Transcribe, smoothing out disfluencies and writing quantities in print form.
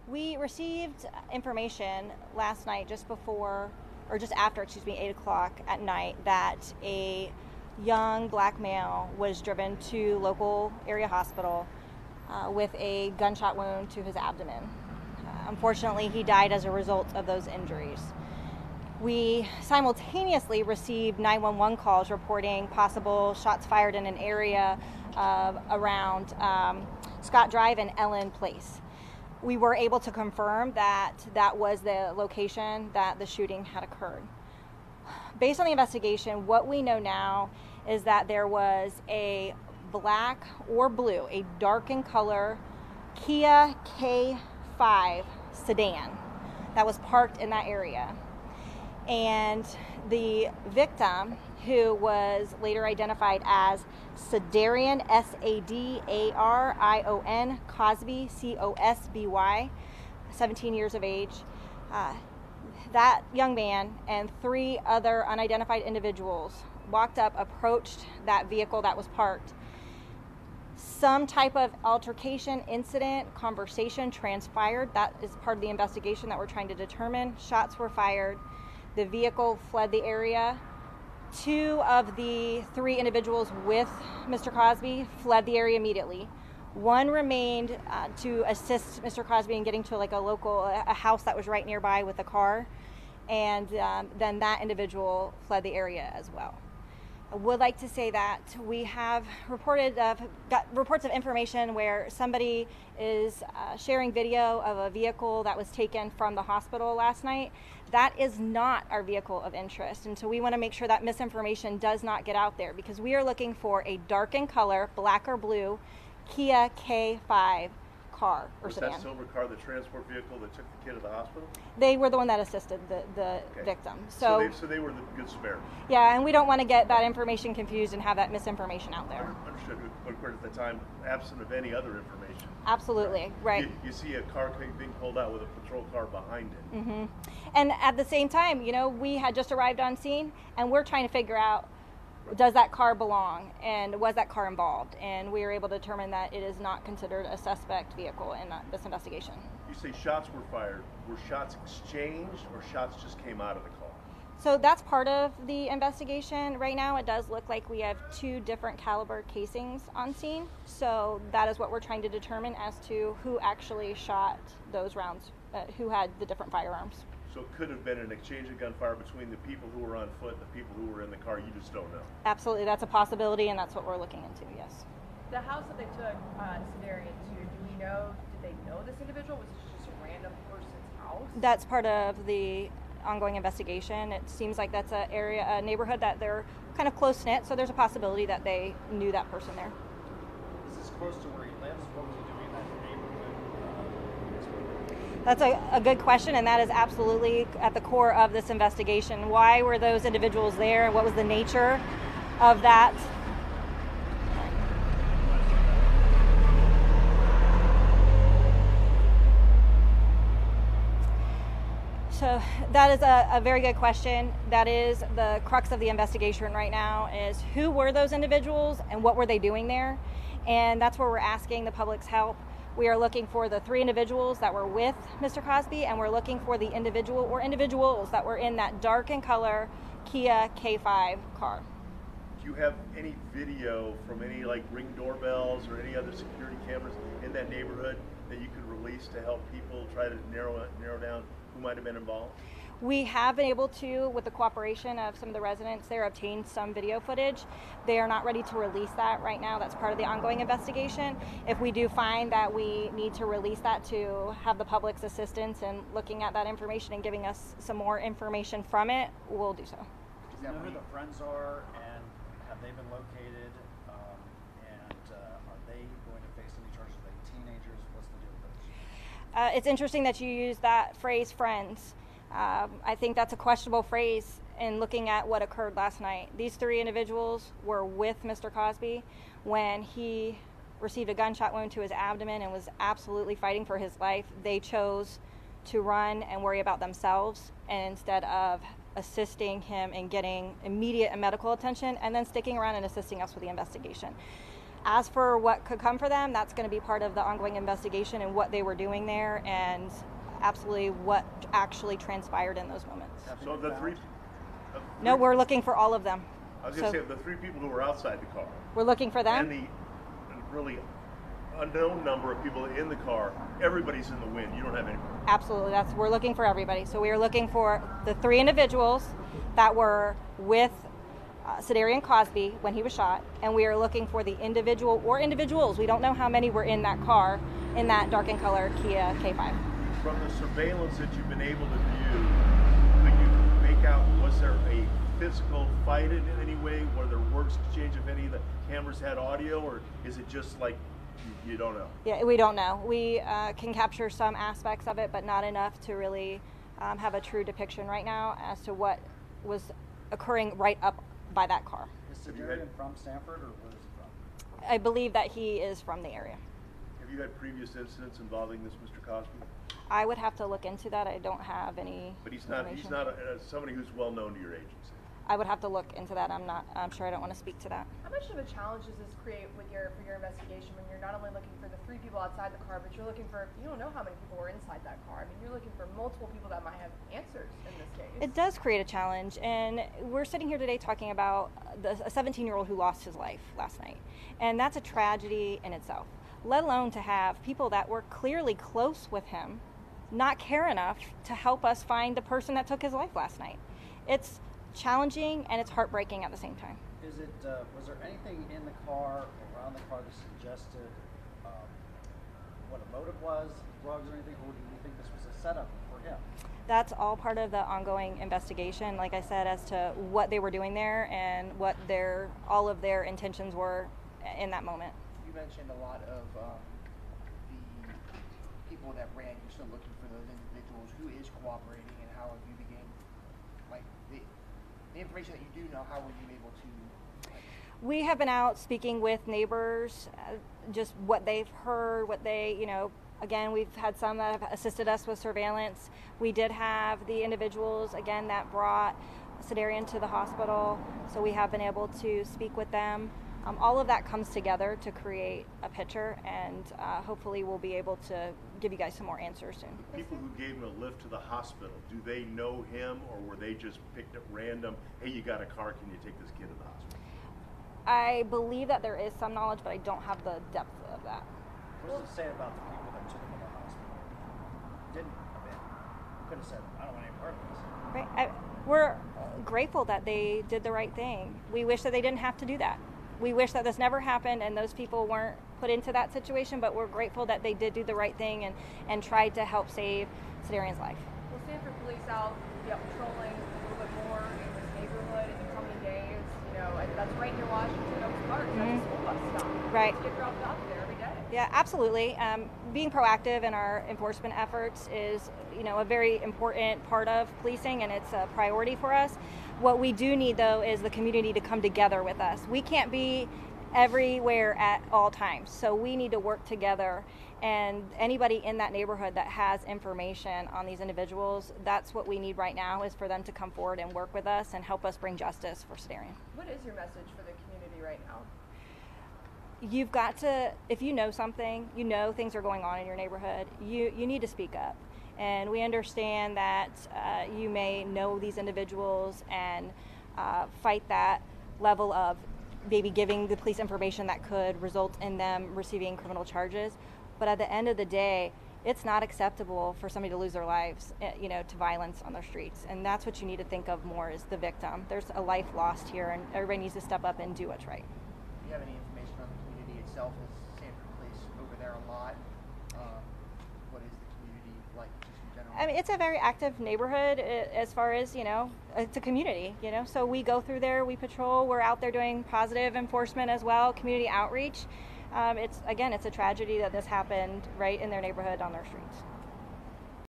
We received information last night just after 8 o'clock at night, that a young black male was driven to local area hospital with a gunshot wound to his abdomen. Unfortunately, he died as a result of those injuries. We simultaneously received 911 calls reporting possible shots fired in an area around Scott Drive and Ellen Place. We were able to confirm that that was the location that the shooting had occurred. Based on the investigation, what we know now is that there was a black or blue, a dark in color Kia K5 sedan that was parked in that area. And the victim, who was later identified as Sadarion, Sadarion Cosby, Cosby, 17 years of age, that young man and 3 other unidentified individuals walked up, approached that vehicle that was parked. Some type of altercation, incident, conversation transpired. That is part of the investigation that we're trying to determine. Shots were fired. The vehicle fled the area. 2 of the 3 individuals with Mr. Cosby fled the area immediately. 1 remained to assist Mr. Cosby in getting to a house that was right nearby with a car, and then that individual fled the area as well. I would like to say that we have got reports of information where somebody is sharing video of a vehicle that was taken from the hospital last night. That is not our vehicle of interest, and so we want to make sure that misinformation does not get out there, because we are looking for a dark in color, black or blue, Kia K5 car or sedan. Was that silver car the transport vehicle that took the kid to the hospital? They were the one that assisted the victim. So they were the good Samaritan. Yeah, and we don't want to get that information confused and have that misinformation out there. Understood. But of course, at the time, absent of any other information. Absolutely, right. You see a car being pulled out with a patrol car behind it. Mm-hmm. And at the same time, we had just arrived on scene, and we're trying to figure out, does that car belong, and was that car involved? And we were able to determine that it is not considered a suspect vehicle in this investigation. You say shots were fired. Were shots exchanged, or shots just came out of the car? So that's part of the investigation. Right now, it does look like we have 2 different caliber casings on scene. So that is what we're trying to determine as to who actually shot those rounds, who had the different firearms. So it could have been an exchange of gunfire between the people who were on foot and the people who were in the car. You just don't know. Absolutely. That's a possibility, and that's what we're looking into, yes. The house that they took Sadarion to, did they know this individual? Was this just a random person's house? That's part of the ongoing investigation. It seems like that's a neighborhood that they're kind of close-knit, so there's a possibility that they knew that person there. Is this close to where he lives? What was he doing in that neighborhood? That's a good question, and that is absolutely at the core of this investigation. Why were those individuals there? What was the nature of that? So that is a very good question. That is the crux of the investigation right now, is who were those individuals and what were they doing there? And that's where we're asking the public's help. We are looking for the 3 individuals that were with Mr. Cosby, and we're looking for the individual or individuals that were in that dark in color Kia K5 car. Do you have any video from any Ring doorbells or any other security cameras in that neighborhood that you could release to help people try to narrow down who might have been involved? We have been able to, with the cooperation of some of the residents there, obtain some video footage. They are not ready to release that right now. That's part of the ongoing investigation. If we do find that we need to release that to have the public's assistance in looking at that information and giving us some more information from it, we'll do so. Do you know who the friends are, and have they been located? Are they going to face any charges? Are they teenagers? What's the deal with those? It's interesting that you use that phrase, friends. I think that's a questionable phrase in looking at what occurred last night. These 3 individuals were with Mr. Cosby when he received a gunshot wound to his abdomen and was absolutely fighting for his life. They chose to run and worry about themselves, and instead of assisting him in getting immediate medical attention and then sticking around and assisting us with the investigation. As for what could come for them, that's going to be part of the ongoing investigation and what they were doing there and absolutely what actually transpired in those moments. So the three. No, we're looking for all of them. I was going to say the 3 people who were outside the car. We're looking for them. And the really unknown number of people in the car. Everybody's in the wind. You don't have any. Absolutely. We're looking for everybody. So we are looking for the 3 individuals that were with Sadarion Cosby when he was shot, and we are looking for the individual or individuals. We don't know how many were in that car, in that dark in color Kia K5. From the surveillance that you've been able to view, could you make out, was there a physical fight in any way? Were there words exchanged if any of the cameras had audio, or is it just like you don't know? Yeah, we don't know. We can capture some aspects of it, but not enough to really have a true depiction right now as to what was occurring right up by that car. Is Sadarion from Sanford, or where is he from? I believe that he is from the area. Have you had previous incidents involving this Mr. Cosby? I would have to look into that. I don't have any. But he's not somebody who's well known to your agency. I would have to look into that. I'm sure I don't want to speak to that. How much of a challenge does this create for your investigation when you're not only looking for the 3 people outside the car, but you're looking for, you don't know how many people were inside that car. I mean, you're looking for multiple people that might have answers in this case. It does create a challenge, and we're sitting here today talking about a 17-year-old who lost his life last night. And that's a tragedy in itself, let alone to have people that were clearly close with him not care enough to help us find the person that took his life last night. It's challenging and it's heartbreaking at the same time. Is it? Was there anything in the car, around the car, that suggested what a motive was, drugs or anything, or do you think this was a setup for him? That's all part of the ongoing investigation, like I said, as to what they were doing there and what all of their intentions were in that moment. You mentioned a lot of the people that ran. You're still looking for those individuals. Who is cooperating, and how have you began, like, the information that you do know, how were you able to? We have been out speaking with neighbors, just what they've heard, what they, again, we've had some that have assisted us with surveillance. We did have the individuals, again, that brought Sadarion to the hospital, so we have been able to speak with them. All of that comes together to create a picture, and hopefully we'll be able to give you guys some more answers soon. People who gave him a lift to the hospital, do they know him, or were they just picked at random? Hey, you got a car, can you take this kid to the hospital? I believe that there is some knowledge, but I don't have the depth of that. What does it say about the people that took him to the hospital? Didn't, I mean, could have said, I don't want any part of this. Right. We're grateful that they did the right thing. We wish that they didn't have to do that. We wish that this never happened and those people weren't put into that situation, but we're grateful that they did do the right thing and tried to help save Sadarion's life. Will Sanford Police out patrolling a little bit more in this neighborhood in the coming days? That's right near Washington Oaks Park. That's a school bus stop. Right. Kids get dropped off there every day. Yeah, absolutely. Being proactive in our enforcement efforts is, a very important part of policing, and it's a priority for us. What we do need, though, is the community to come together with us. We can't be everywhere at all times, so we need to work together. And anybody in that neighborhood that has information on these individuals, that's what we need right now, is for them to come forward and work with us and help us bring justice for Sadarion. What is your message for the community right now? You've got to, if you know something, things are going on in your neighborhood, you need to speak up. And we understand that you may know these individuals and fight that level of maybe giving the police information that could result in them receiving criminal charges. But at the end of the day, it's not acceptable for somebody to lose their lives, to violence on their streets. And that's what you need to think of more, is the victim. There's a life lost here, and everybody needs to step up and do what's right. Do you have any information on the community itself? Is Sanford Police over there a lot? What is the community like, just in general? I mean, it's a very active neighborhood as far as, it's a community, so we go through there, we patrol, we're out there doing positive enforcement as well, community outreach. It's a tragedy that this happened right in their neighborhood on their streets.